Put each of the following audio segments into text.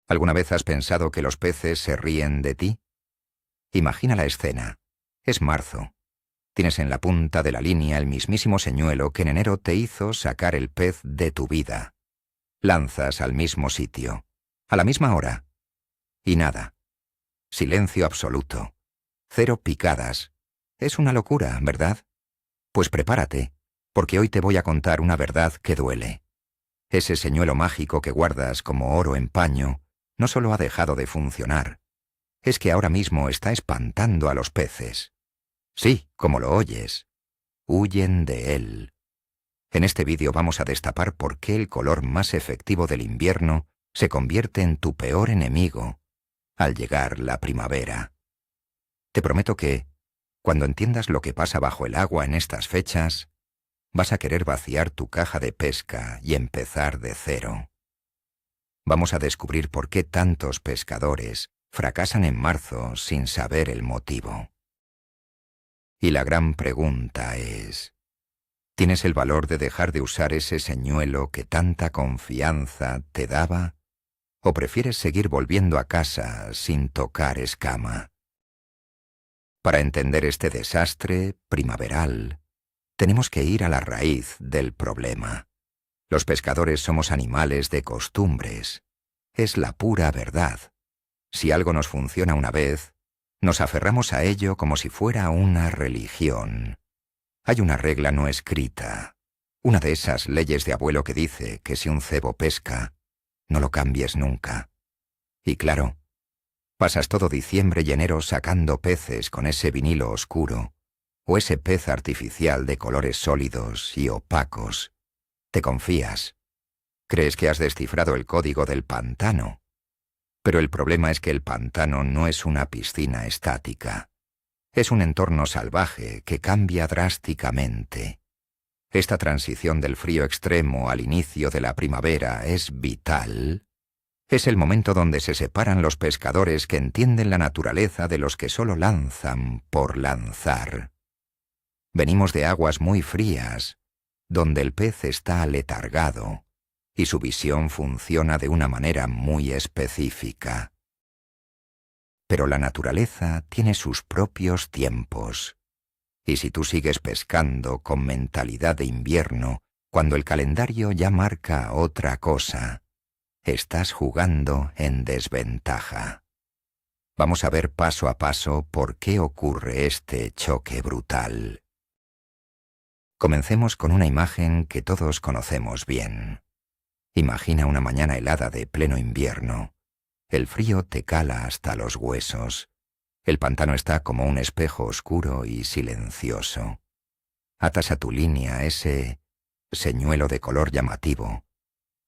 ¿Alguna vez has pensado que los peces se ríen de ti? Imagina la escena. Es marzo. Tienes en la punta de la línea el mismísimo señuelo que en enero te hizo sacar el pez de tu vida. Lanzas al mismo sitio, a la misma hora. Y nada. Silencio absoluto. 0 picadas. Es una locura, ¿verdad? Pues prepárate, porque hoy te voy a contar una verdad que duele. Ese señuelo mágico que guardas como oro en paño no solo ha dejado de funcionar, es que ahora mismo está espantando a los peces. Sí, como lo oyes. Huyen de él. En este vídeo vamos a destapar por qué el color más efectivo del invierno se convierte en tu peor enemigo al llegar la primavera. Te prometo que, cuando entiendas lo que pasa bajo el agua en estas fechas, vas a querer vaciar tu caja de pesca y empezar de cero. Vamos a descubrir por qué tantos pescadores fracasan en marzo sin saber el motivo. Y la gran pregunta es, ¿tienes el valor de dejar de usar ese señuelo que tanta confianza te daba? ¿O prefieres seguir volviendo a casa sin tocar escama? Para entender este desastre primaveral, tenemos que ir a la raíz del problema. Los pescadores somos animales de costumbres. Es la pura verdad. Si algo nos funciona una vez, nos aferramos a ello como si fuera una religión. Hay una regla no escrita, una de esas leyes de abuelo que dice que si un cebo pesca, no lo cambies nunca. Y claro, pasas todo diciembre y enero sacando peces con ese vinilo oscuro, o ese pez artificial de colores sólidos y opacos. Te confías. Crees que has descifrado el código del pantano. Pero el problema es que el pantano no es una piscina estática. Es un entorno salvaje que cambia drásticamente. Esta transición del frío extremo al inicio de la primavera es vital. Es el momento donde se separan los pescadores que entienden la naturaleza de los que solo lanzan por lanzar. Venimos de aguas muy frías, donde el pez está aletargado y su visión funciona de una manera muy específica. Pero la naturaleza tiene sus propios tiempos, y si tú sigues pescando con mentalidad de invierno, cuando el calendario ya marca otra cosa, estás jugando en desventaja. Vamos a ver paso a paso por qué ocurre este choque brutal. Comencemos con una imagen que todos conocemos bien. Imagina una mañana helada de pleno invierno. El frío te cala hasta los huesos. El pantano está como un espejo oscuro y silencioso. Atas a tu línea ese señuelo de color llamativo,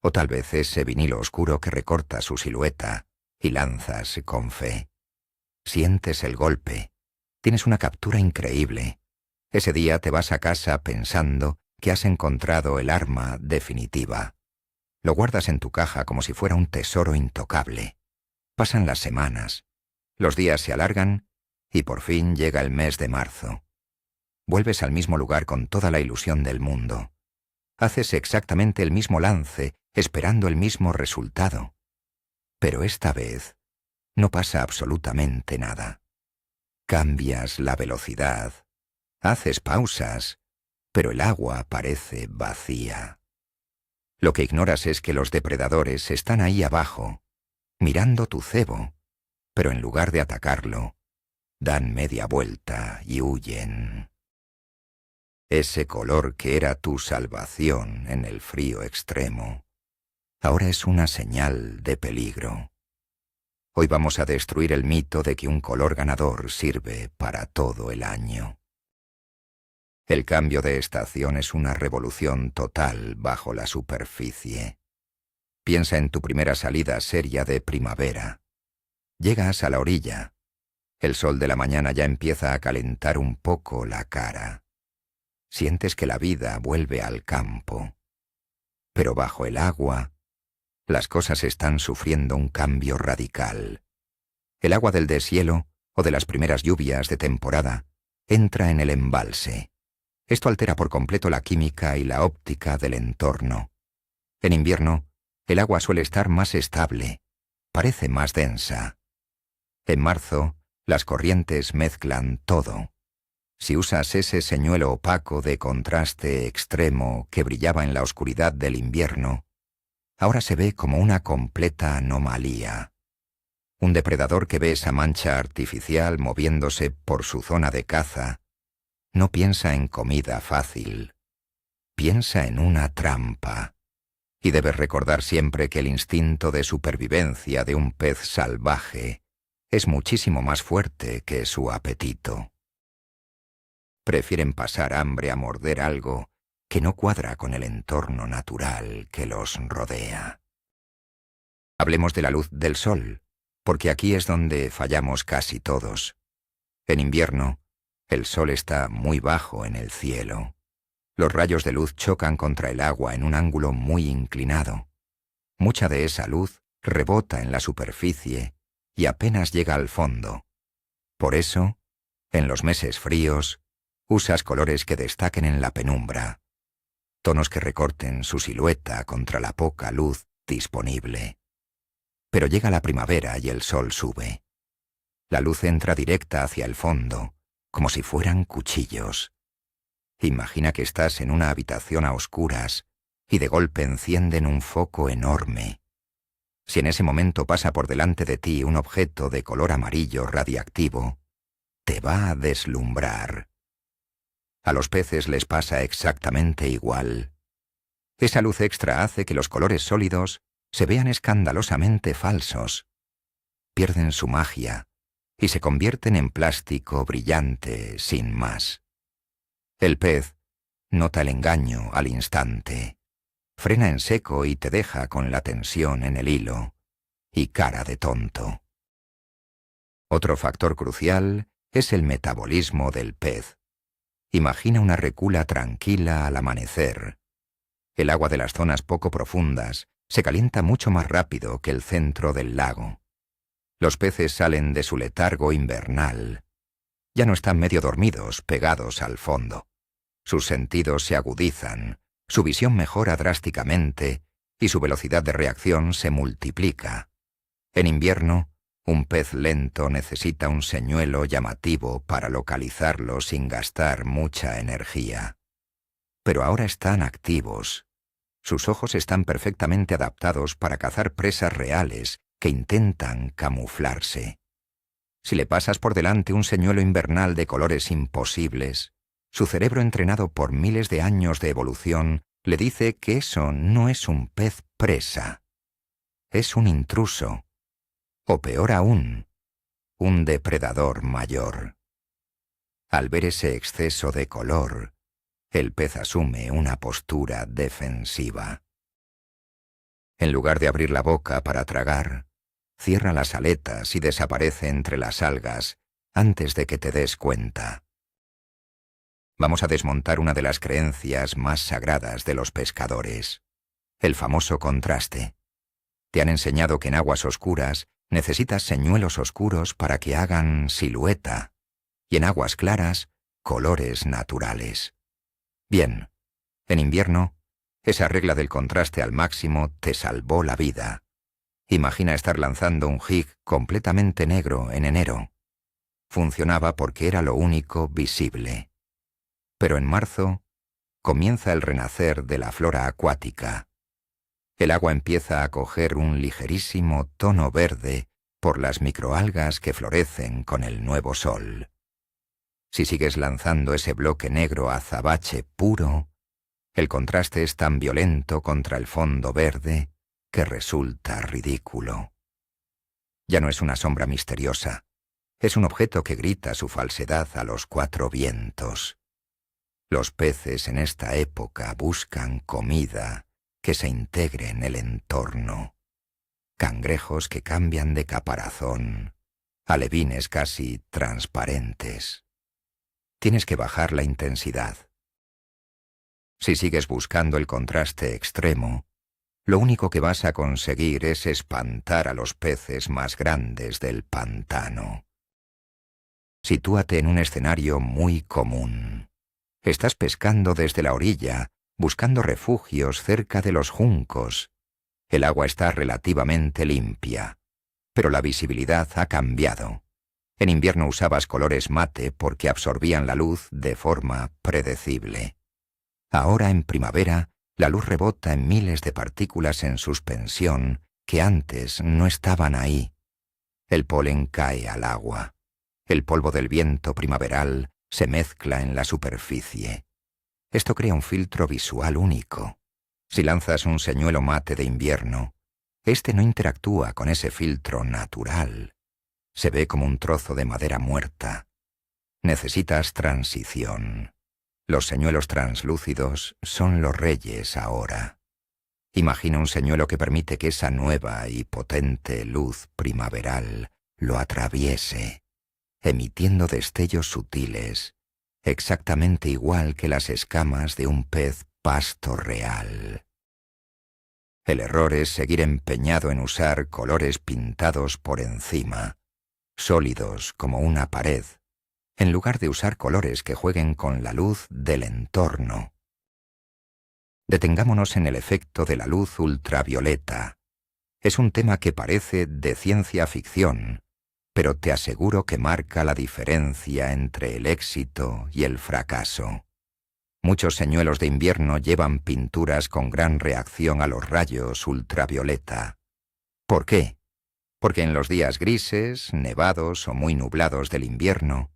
o tal vez ese vinilo oscuro que recorta su silueta, y lanzas con fe. Sientes el golpe. Tienes una captura increíble. Ese día te vas a casa pensando que has encontrado el arma definitiva. Lo guardas en tu caja como si fuera un tesoro intocable. Pasan las semanas, los días se alargan y por fin llega el mes de marzo. Vuelves al mismo lugar con toda la ilusión del mundo. Haces exactamente el mismo lance, esperando el mismo resultado. Pero esta vez no pasa absolutamente nada. Cambias la velocidad, haces pausas, pero el agua parece vacía. Lo que ignoras es que los depredadores están ahí abajo, mirando tu cebo, pero en lugar de atacarlo, dan media vuelta y huyen. Ese color que era tu salvación en el frío extremo, ahora es una señal de peligro. Hoy vamos a destruir el mito de que un color ganador sirve para todo el año. El cambio de estación es una revolución total bajo la superficie. Piensa en tu primera salida seria de primavera. Llegas a la orilla. El sol de la mañana ya empieza a calentar un poco la cara. Sientes que la vida vuelve al campo. Pero bajo el agua, las cosas están sufriendo un cambio radical. El agua del deshielo, o de las primeras lluvias de temporada, entra en el embalse. Esto altera por completo la química y la óptica del entorno. En invierno, el agua suele estar más estable, parece más densa. En marzo, las corrientes mezclan todo. Si usas ese señuelo opaco de contraste extremo que brillaba en la oscuridad del invierno, ahora se ve como una completa anomalía. Un depredador que ve esa mancha artificial moviéndose por su zona de caza no piensa en comida fácil, piensa en una trampa. Y debes recordar siempre que el instinto de supervivencia de un pez salvaje es muchísimo más fuerte que su apetito. Prefieren pasar hambre a morder algo que no cuadra con el entorno natural que los rodea. Hablemos de la luz del sol, porque aquí es donde fallamos casi todos. En invierno, el sol está muy bajo en el cielo. Los rayos de luz chocan contra el agua en un ángulo muy inclinado. Mucha de esa luz rebota en la superficie y apenas llega al fondo. Por eso, en los meses fríos, usas colores que destaquen en la penumbra, tonos que recorten su silueta contra la poca luz disponible. Pero llega la primavera y el sol sube. La luz entra directa hacia el fondo, como si fueran cuchillos. Imagina que estás en una habitación a oscuras y de golpe encienden un foco enorme. Si en ese momento pasa por delante de ti un objeto de color amarillo radiactivo, te va a deslumbrar. A los peces les pasa exactamente igual. Esa luz extra hace que los colores sólidos se vean escandalosamente falsos. Pierden su magia y se convierten en plástico brillante sin más. El pez nota el engaño al instante, frena en seco y te deja con la tensión en el hilo y cara de tonto. Otro factor crucial es el metabolismo del pez. Imagina una recula tranquila al amanecer. El agua de las zonas poco profundas se calienta mucho más rápido que el centro del lago. Los peces salen de su letargo invernal. Ya no están medio dormidos, pegados al fondo. Sus sentidos se agudizan, su visión mejora drásticamente y su velocidad de reacción se multiplica. En invierno, un pez lento necesita un señuelo llamativo para localizarlo sin gastar mucha energía. Pero ahora están activos. Sus ojos están perfectamente adaptados para cazar presas reales que intentan camuflarse. Si le pasas por delante un señuelo invernal de colores imposibles, su cerebro entrenado por miles de años de evolución le dice que eso no es un pez presa. Es un intruso. O peor aún, un depredador mayor. Al ver ese exceso de color, el pez asume una postura defensiva. En lugar de abrir la boca para tragar, cierra las aletas y desaparece entre las algas antes de que te des cuenta. Vamos a desmontar una de las creencias más sagradas de los pescadores, el famoso contraste. Te han enseñado que en aguas oscuras necesitas señuelos oscuros para que hagan silueta, y en aguas claras, colores naturales. Bien, en invierno, esa regla del contraste al máximo te salvó la vida. Imagina estar lanzando un jig completamente negro en enero. Funcionaba porque era lo único visible. Pero en marzo, comienza el renacer de la flora acuática. El agua empieza a coger un ligerísimo tono verde por las microalgas que florecen con el nuevo sol. Si sigues lanzando ese bloque negro azabache puro, el contraste es tan violento contra el fondo verde que resulta ridículo. Ya no es una sombra misteriosa, es un objeto que grita su falsedad a los cuatro vientos. Los peces en esta época buscan comida que se integre en el entorno. Cangrejos que cambian de caparazón, alevines casi transparentes. Tienes que bajar la intensidad. Si sigues buscando el contraste extremo, lo único que vas a conseguir es espantar a los peces más grandes del pantano. Sitúate en un escenario muy común. Estás pescando desde la orilla, buscando refugios cerca de los juncos. El agua está relativamente limpia. Pero la visibilidad ha cambiado. En invierno usabas colores mate porque absorbían la luz de forma predecible. Ahora, en primavera, la luz rebota en miles de partículas en suspensión que antes no estaban ahí. El polen cae al agua. El polvo del viento primaveral se mezcla en la superficie. Esto crea un filtro visual único. Si lanzas un señuelo mate de invierno, este no interactúa con ese filtro natural. Se ve como un trozo de madera muerta. Necesitas transición. Los señuelos translúcidos son los reyes ahora. Imagina un señuelo que permite que esa nueva y potente luz primaveral lo atraviese, emitiendo destellos sutiles, exactamente igual que las escamas de un pez pasto real. El error es seguir empeñado en usar colores pintados por encima, sólidos como una pared, en lugar de usar colores que jueguen con la luz del entorno. Detengámonos en el efecto de la luz ultravioleta. Es un tema que parece de ciencia ficción, pero te aseguro que marca la diferencia entre el éxito y el fracaso. Muchos señuelos de invierno llevan pinturas con gran reacción a los rayos ultravioleta. ¿Por qué? Porque en los días grises, nevados o muy nublados del invierno,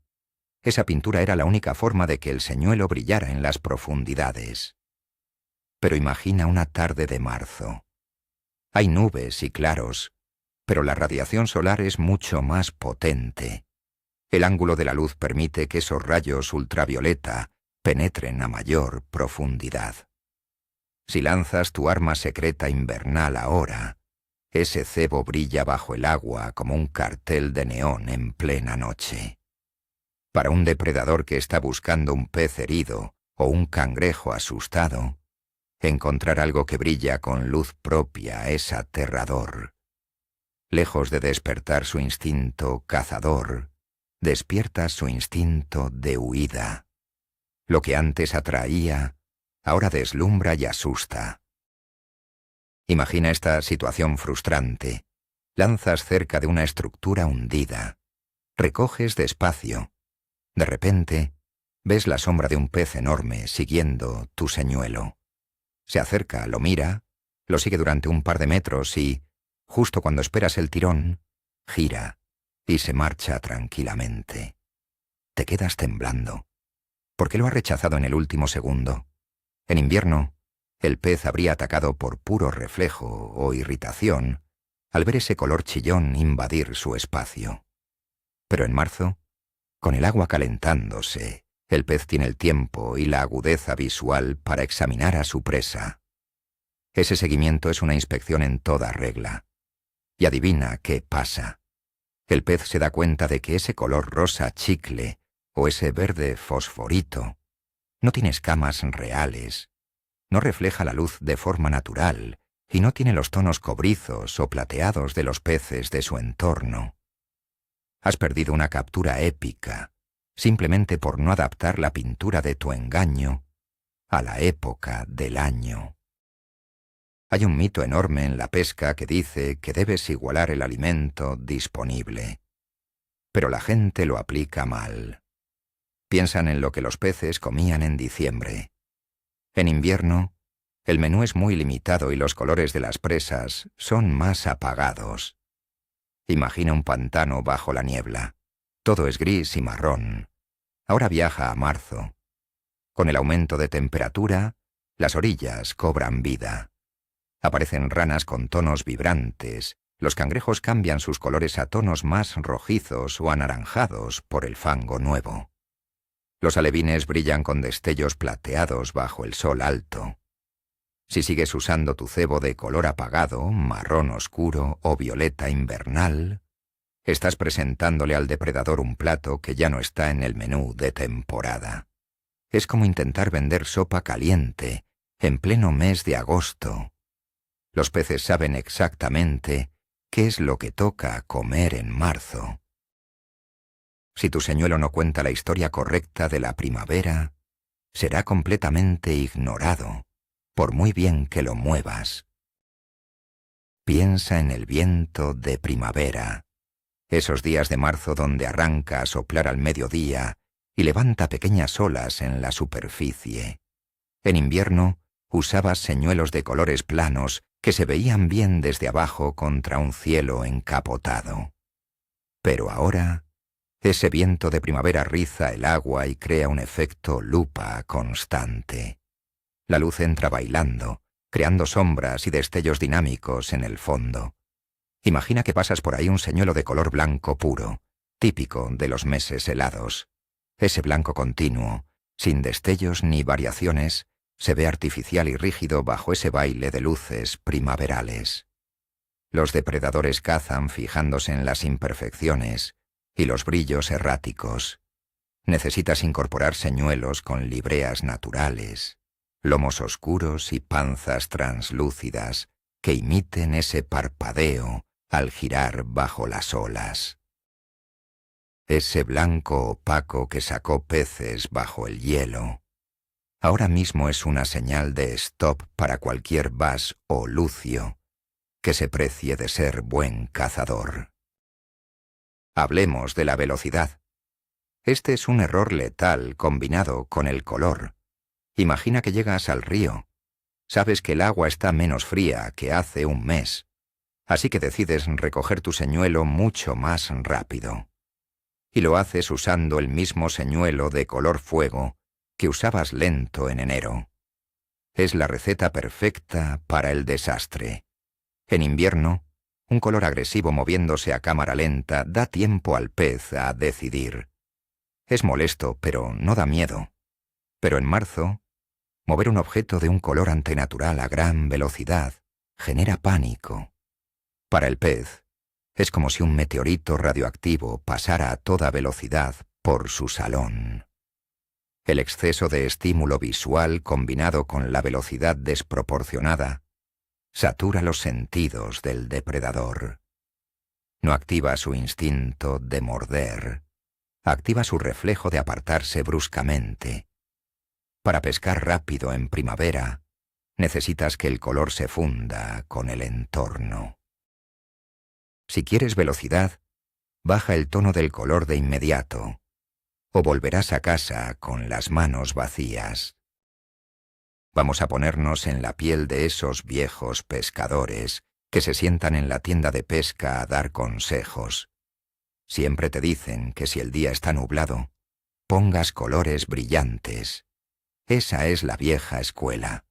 esa pintura era la única forma de que el señuelo brillara en las profundidades. Pero imagina una tarde de marzo. Hay nubes y claros, pero la radiación solar es mucho más potente. El ángulo de la luz permite que esos rayos ultravioleta penetren a mayor profundidad. Si lanzas tu arma secreta invernal ahora, ese cebo brilla bajo el agua como un cartel de neón en plena noche. Para un depredador que está buscando un pez herido o un cangrejo asustado, encontrar algo que brilla con luz propia es aterrador. Lejos de despertar su instinto cazador, despierta su instinto de huida. Lo que antes atraía, ahora deslumbra y asusta. Imagina esta situación frustrante. Lanzas cerca de una estructura hundida. Recoges despacio. De repente, ves la sombra de un pez enorme siguiendo tu señuelo. Se acerca, lo mira, lo sigue durante un par de metros y, justo cuando esperas el tirón, gira y se marcha tranquilamente. Te quedas temblando. ¿Por qué lo ha rechazado en el último segundo? En invierno, el pez habría atacado por puro reflejo o irritación al ver ese color chillón invadir su espacio. Pero en marzo, con el agua calentándose, el pez tiene el tiempo y la agudeza visual para examinar a su presa. Ese seguimiento es una inspección en toda regla. Y adivina qué pasa. El pez se da cuenta de que ese color rosa chicle o ese verde fosforito no tiene escamas reales, no refleja la luz de forma natural y no tiene los tonos cobrizos o plateados de los peces de su entorno. Has perdido una captura épica, simplemente por no adaptar la pintura de tu engaño a la época del año. Hay un mito enorme en la pesca que dice que debes igualar el alimento disponible. Pero la gente lo aplica mal. Piensan en lo que los peces comían en diciembre. En invierno, el menú es muy limitado y los colores de las presas son más apagados. Imagina un pantano bajo la niebla. Todo es gris y marrón. Ahora viaja a marzo. Con el aumento de temperatura, las orillas cobran vida. Aparecen ranas con tonos vibrantes. Los cangrejos cambian sus colores a tonos más rojizos o anaranjados por el fango nuevo. Los alevines brillan con destellos plateados bajo el sol alto. Si sigues usando tu cebo de color apagado, marrón oscuro o violeta invernal, estás presentándole al depredador un plato que ya no está en el menú de temporada. Es como intentar vender sopa caliente en pleno mes de agosto. Los peces saben exactamente qué es lo que toca comer en marzo. Si tu señuelo no cuenta la historia correcta de la primavera, será completamente ignorado, por muy bien que lo muevas. Piensa en el viento de primavera, esos días de marzo donde arranca a soplar al mediodía y levanta pequeñas olas en la superficie. En invierno usabas señuelos de colores planos que se veían bien desde abajo contra un cielo encapotado. Pero ahora, ese viento de primavera riza el agua y crea un efecto lupa constante. La luz entra bailando, creando sombras y destellos dinámicos en el fondo. Imagina que pasas por ahí un señuelo de color blanco puro, típico de los meses helados. Ese blanco continuo, sin destellos ni variaciones, se ve artificial y rígido bajo ese baile de luces primaverales. Los depredadores cazan fijándose en las imperfecciones y los brillos erráticos. Necesitas incorporar señuelos con libreas naturales, lomos oscuros y panzas translúcidas que imiten ese parpadeo al girar bajo las olas. Ese blanco opaco que sacó peces bajo el hielo, ahora mismo es una señal de stop para cualquier bass o lucio que se precie de ser buen cazador. Hablemos de la velocidad. Este es un error letal combinado con el color. Imagina que llegas al río. Sabes que el agua está menos fría que hace un mes, así que decides recoger tu señuelo mucho más rápido. Y lo haces usando el mismo señuelo de color fuego que usabas lento en enero. Es la receta perfecta para el desastre. En invierno, un color agresivo moviéndose a cámara lenta da tiempo al pez a decidir. Es molesto, pero no da miedo. Pero en marzo, mover un objeto de un color antinatural a gran velocidad genera pánico. Para el pez, es como si un meteorito radioactivo pasara a toda velocidad por su salón. El exceso de estímulo visual combinado con la velocidad desproporcionada satura los sentidos del depredador. No activa su instinto de morder, activa su reflejo de apartarse bruscamente. Para pescar rápido en primavera, necesitas que el color se funda con el entorno. Si quieres velocidad, baja el tono del color de inmediato, o volverás a casa con las manos vacías. Vamos a ponernos en la piel de esos viejos pescadores que se sientan en la tienda de pesca a dar consejos. Siempre te dicen que si el día está nublado, pongas colores brillantes. Esa es la vieja escuela.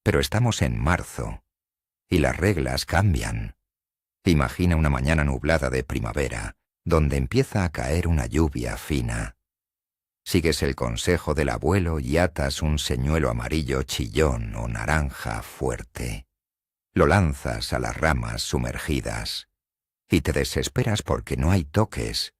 Pero estamos en marzo, y las reglas cambian. Imagina una mañana nublada de primavera, donde empieza a caer una lluvia fina. Sigues el consejo del abuelo y atas un señuelo amarillo chillón o naranja fuerte. Lo lanzas a las ramas sumergidas y te desesperas porque no hay toques.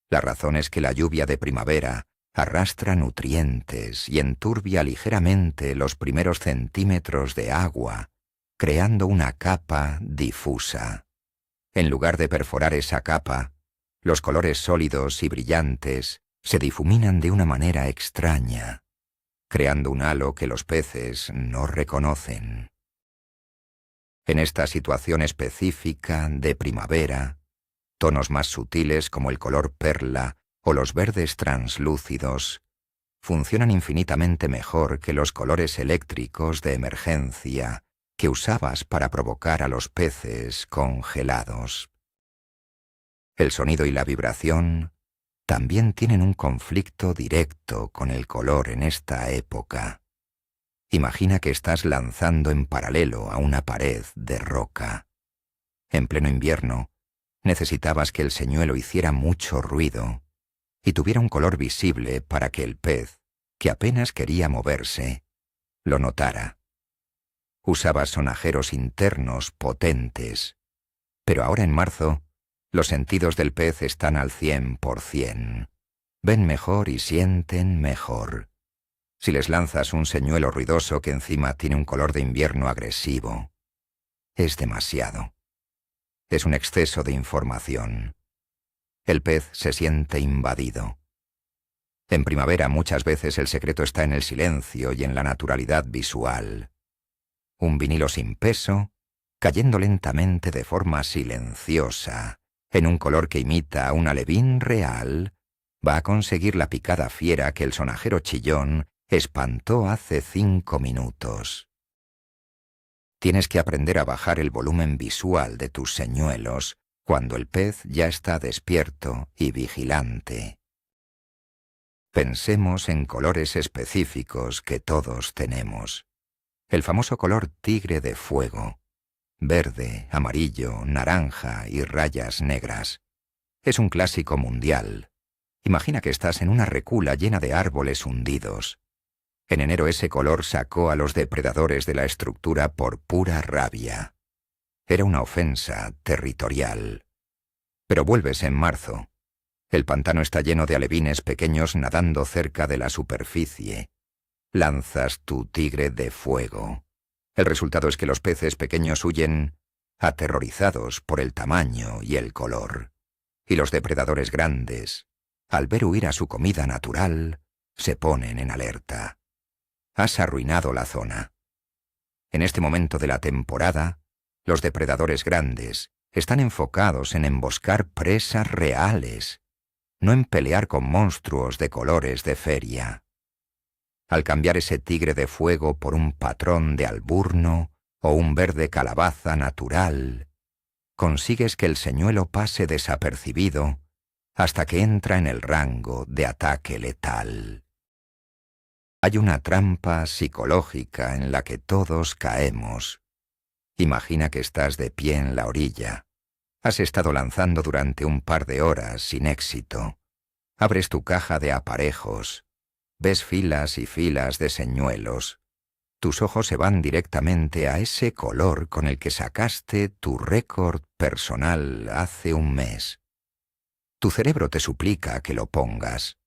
La razón es que la lluvia de primavera arrastra nutrientes y enturbia ligeramente los primeros centímetros de agua, creando una capa difusa. En lugar de perforar esa capa, los colores sólidos y brillantes se difuminan de una manera extraña, creando un halo que los peces no reconocen. En esta situación específica de primavera, tonos más sutiles como el color perla o los verdes translúcidos funcionan infinitamente mejor que los colores eléctricos de emergencia que usabas para provocar a los peces congelados. El sonido y la vibración también tienen un conflicto directo con el color en esta época. Imagina que estás lanzando en paralelo a una pared de roca. En pleno invierno, necesitabas que el señuelo hiciera mucho ruido y tuviera un color visible para que el pez, que apenas quería moverse, lo notara. Usabas sonajeros internos potentes, pero ahora en marzo, los sentidos del pez están al 100%. Ven mejor y sienten mejor. Si les lanzas un señuelo ruidoso que encima tiene un color de invierno agresivo, es demasiado. Es un exceso de información. El pez se siente invadido. En primavera muchas veces el secreto está en el silencio y en la naturalidad visual. Un vinilo sin peso, cayendo lentamente de forma silenciosa, en un color que imita a un alevín real, va a conseguir la picada fiera que el sonajero chillón espantó hace 5 minutos. Tienes que aprender a bajar el volumen visual de tus señuelos cuando el pez ya está despierto y vigilante. Pensemos en colores específicos que todos tenemos. El famoso color tigre de fuego. Verde, amarillo, naranja y rayas negras. Es un clásico mundial. Imagina que estás en una recula llena de árboles hundidos. En enero ese color sacó a los depredadores de la estructura por pura rabia. Era una ofensa territorial. Pero vuelves en marzo. El pantano está lleno de alevines pequeños nadando cerca de la superficie. Lanzas tu tigre de fuego. El resultado es que los peces pequeños huyen, aterrorizados por el tamaño y el color. Y los depredadores grandes, al ver huir a su comida natural, se ponen en alerta. Has arruinado la zona. En este momento de la temporada, los depredadores grandes están enfocados en emboscar presas reales, no en pelear con monstruos de colores de feria. Al cambiar ese tigre de fuego por un patrón de alburno o un verde calabaza natural, consigues que el señuelo pase desapercibido hasta que entra en el rango de ataque letal. Hay una trampa psicológica en la que todos caemos. Imagina que estás de pie en la orilla. Has estado lanzando durante un par de horas sin éxito. Abres tu caja de aparejos. Ves filas y filas de señuelos. Tus ojos se van directamente a ese color con el que sacaste tu récord personal hace un mes. Tu cerebro te suplica que lo pongas.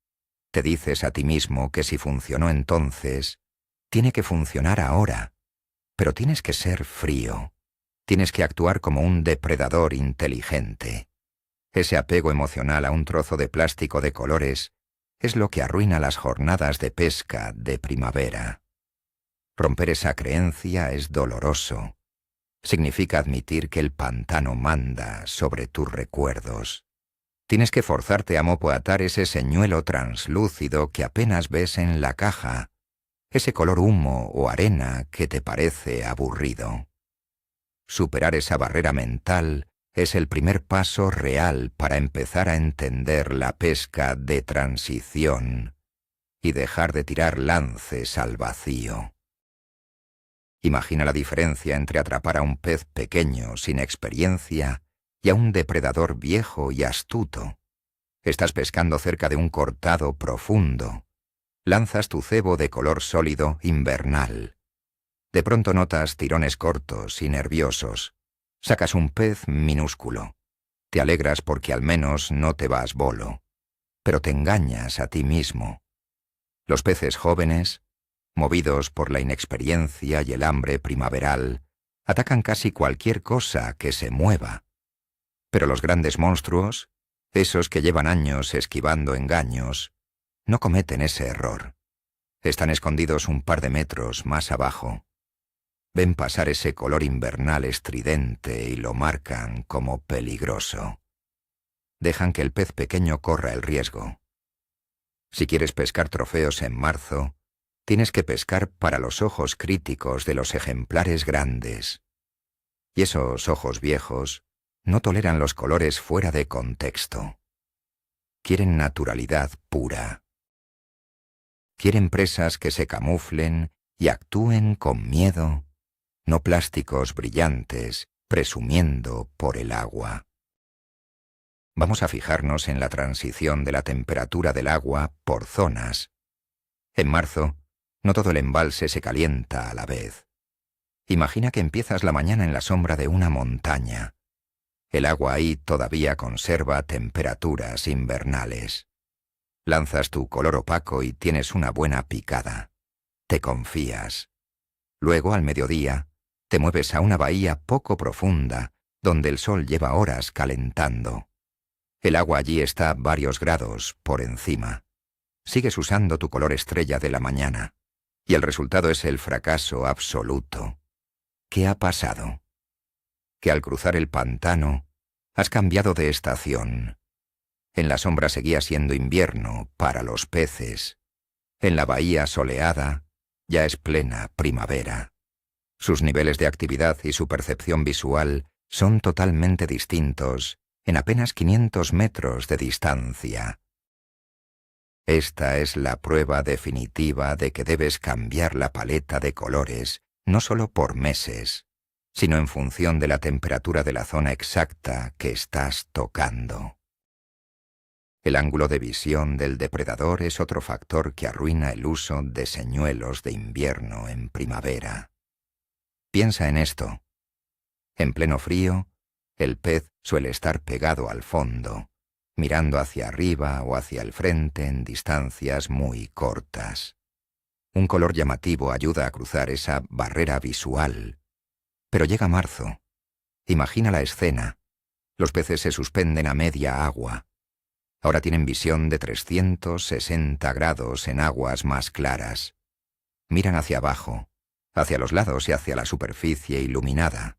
Te dices a ti mismo que si funcionó entonces, tiene que funcionar ahora. Pero tienes que ser frío. Tienes que actuar como un depredador inteligente. Ese apego emocional a un trozo de plástico de colores es lo que arruina las jornadas de pesca de primavera. Romper esa creencia es doloroso. Significa admitir que el pantano manda sobre tus recuerdos. Tienes que forzarte a mopoatar ese señuelo translúcido que apenas ves en la caja, ese color humo o arena que te parece aburrido. Superar esa barrera mental es el primer paso real para empezar a entender la pesca de transición y dejar de tirar lances al vacío. Imagina la diferencia entre atrapar a un pez pequeño sin experiencia y a un depredador viejo y astuto. Estás pescando cerca de un cortado profundo. Lanzas tu cebo de color sólido invernal. De pronto notas tirones cortos y nerviosos. Sacas un pez minúsculo. Te alegras porque al menos no te vas bolo. Pero te engañas a ti mismo. Los peces jóvenes, movidos por la inexperiencia y el hambre primaveral, atacan casi cualquier cosa que se mueva. Pero los grandes monstruos, esos que llevan años esquivando engaños, no cometen ese error. Están escondidos un par de metros más abajo. Ven pasar ese color invernal estridente y lo marcan como peligroso. Dejan que el pez pequeño corra el riesgo. Si quieres pescar trofeos en marzo, tienes que pescar para los ojos críticos de los ejemplares grandes. Y esos ojos viejos no toleran los colores fuera de contexto. Quieren naturalidad pura. Quieren presas que se camuflen y actúen con miedo, no plásticos brillantes, presumiendo por el agua. Vamos a fijarnos en la transición de la temperatura del agua por zonas. En marzo, no todo el embalse se calienta a la vez. Imagina que empiezas la mañana en la sombra de una montaña. El agua ahí todavía conserva temperaturas invernales. Lanzas tu color opaco y tienes una buena picada. Te confías. Luego, al mediodía, te mueves a una bahía poco profunda, donde el sol lleva horas calentando. El agua allí está varios grados por encima. Sigues usando tu color estrella de la mañana, y el resultado es el fracaso absoluto. ¿Qué ha pasado? que al cruzar el pantano has cambiado de estación. En la sombra seguía siendo invierno para los peces. En la bahía soleada ya es plena primavera. Sus niveles de actividad y su percepción visual son totalmente distintos en apenas 500 metros de distancia. Esta es la prueba definitiva de que debes cambiar la paleta de colores, no solo por meses, sino en función de la temperatura de la zona exacta que estás tocando. El ángulo de visión del depredador es otro factor que arruina el uso de señuelos de invierno en primavera. Piensa en esto. En pleno frío, el pez suele estar pegado al fondo, mirando hacia arriba o hacia el frente en distancias muy cortas. Un color llamativo ayuda a cruzar esa barrera visual. Pero llega marzo. Imagina la escena. Los peces se suspenden a media agua. Ahora tienen visión de 360 grados en aguas más claras. Miran hacia abajo, hacia los lados y hacia la superficie iluminada.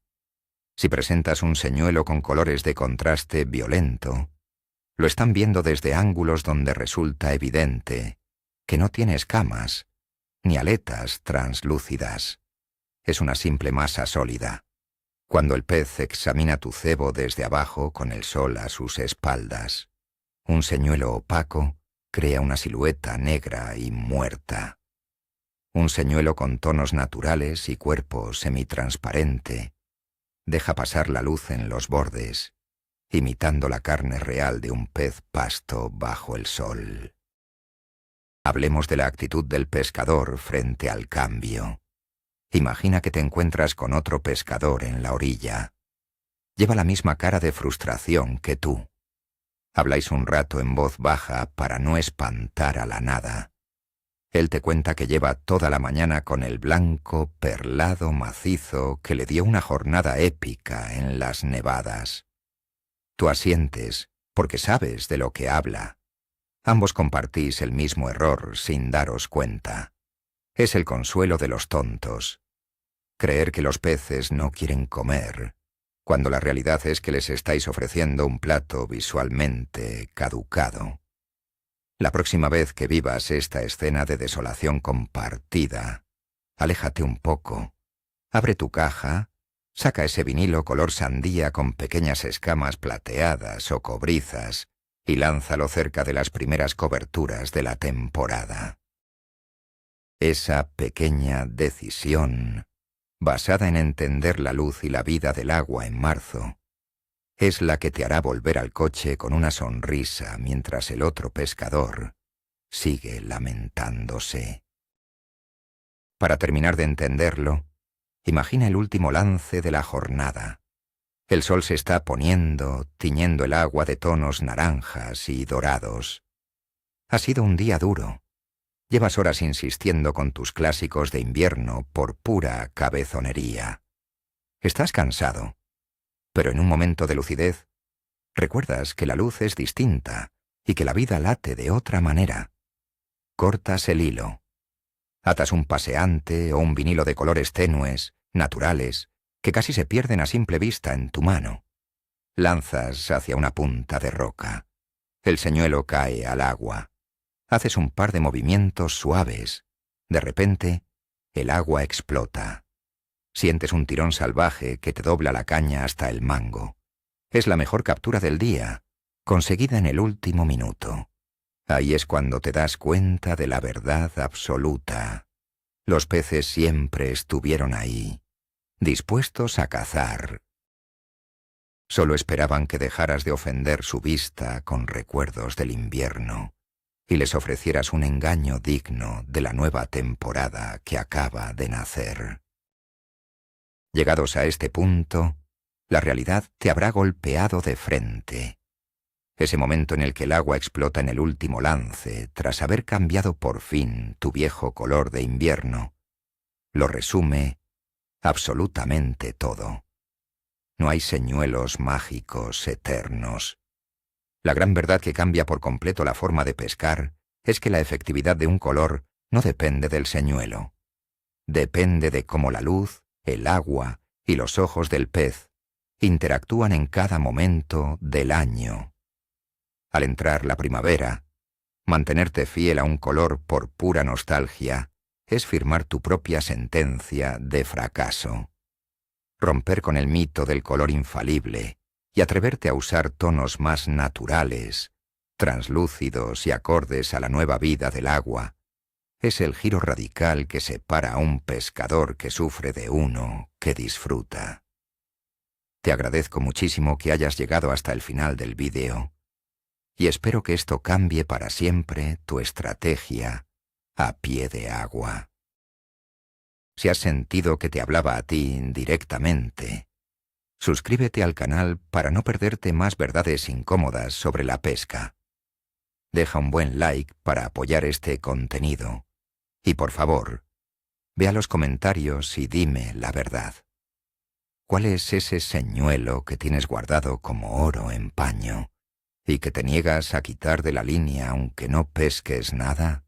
Si presentas un señuelo con colores de contraste violento, lo están viendo desde ángulos donde resulta evidente que no tiene escamas ni aletas translúcidas. Es una simple masa sólida. Cuando el pez examina tu cebo desde abajo con el sol a sus espaldas, un señuelo opaco crea una silueta negra y muerta. Un señuelo con tonos naturales y cuerpo semitransparente deja pasar la luz en los bordes, imitando la carne real de un pez pasto bajo el sol. Hablemos de la actitud del pescador frente al cambio. Imagina que te encuentras con otro pescador en la orilla. Lleva la misma cara de frustración que tú. Habláis un rato en voz baja para no espantar a la nada. Él te cuenta que lleva toda la mañana con el blanco perlado macizo que le dio una jornada épica en las nevadas. Tú asientes, porque sabes de lo que habla. Ambos compartís el mismo error sin daros cuenta. Es el consuelo de los tontos. Creer que los peces no quieren comer, cuando la realidad es que les estáis ofreciendo un plato visualmente caducado. La próxima vez que vivas esta escena de desolación compartida, aléjate un poco, abre tu caja, saca ese vinilo color sandía con pequeñas escamas plateadas o cobrizas y lánzalo cerca de las primeras coberturas de la temporada. Esa pequeña decisión, basada en entender la luz y la vida del agua en marzo, es la que te hará volver al coche con una sonrisa mientras el otro pescador sigue lamentándose. Para terminar de entenderlo, imagina el último lance de la jornada. El sol se está poniendo, tiñendo el agua de tonos naranjas y dorados. Ha sido un día duro. Llevas horas insistiendo con tus clásicos de invierno por pura cabezonería. Estás cansado, pero en un momento de lucidez, recuerdas que la luz es distinta y que la vida late de otra manera. Cortas el hilo. Atas un paseante o un vinilo de colores tenues, naturales, que casi se pierden a simple vista en tu mano. Lanzas hacia una punta de roca. El señuelo cae al agua. Haces un par de movimientos suaves. De repente, el agua explota. Sientes un tirón salvaje que te dobla la caña hasta el mango. Es la mejor captura del día, conseguida en el último minuto. Ahí es cuando te das cuenta de la verdad absoluta. Los peces siempre estuvieron ahí, dispuestos a cazar. Solo esperaban que dejaras de ofender su vista con recuerdos del invierno y les ofrecieras un engaño digno de la nueva temporada que acaba de nacer. Llegados a este punto, la realidad te habrá golpeado de frente. Ese momento en el que el agua explota en el último lance, tras haber cambiado por fin tu viejo color de invierno, lo resume absolutamente todo. No hay señuelos mágicos eternos. La gran verdad que cambia por completo la forma de pescar es que la efectividad de un color no depende del señuelo. Depende de cómo la luz, el agua y los ojos del pez interactúan en cada momento del año. Al entrar la primavera, mantenerte fiel a un color por pura nostalgia es firmar tu propia sentencia de fracaso. Romper con el mito del color infalible y atreverte a usar tonos más naturales, translúcidos y acordes a la nueva vida del agua, es el giro radical que separa a un pescador que sufre de uno que disfruta. Te agradezco muchísimo que hayas llegado hasta el final del vídeo y espero que esto cambie para siempre tu estrategia a pie de agua. Si has sentido que te hablaba a ti directamente, suscríbete al canal para no perderte más verdades incómodas sobre la pesca. Deja un buen like para apoyar este contenido. Y por favor, ve a los comentarios y dime la verdad. ¿Cuál es ese señuelo que tienes guardado como oro en paño y que te niegas a quitar de la línea aunque no pesques nada?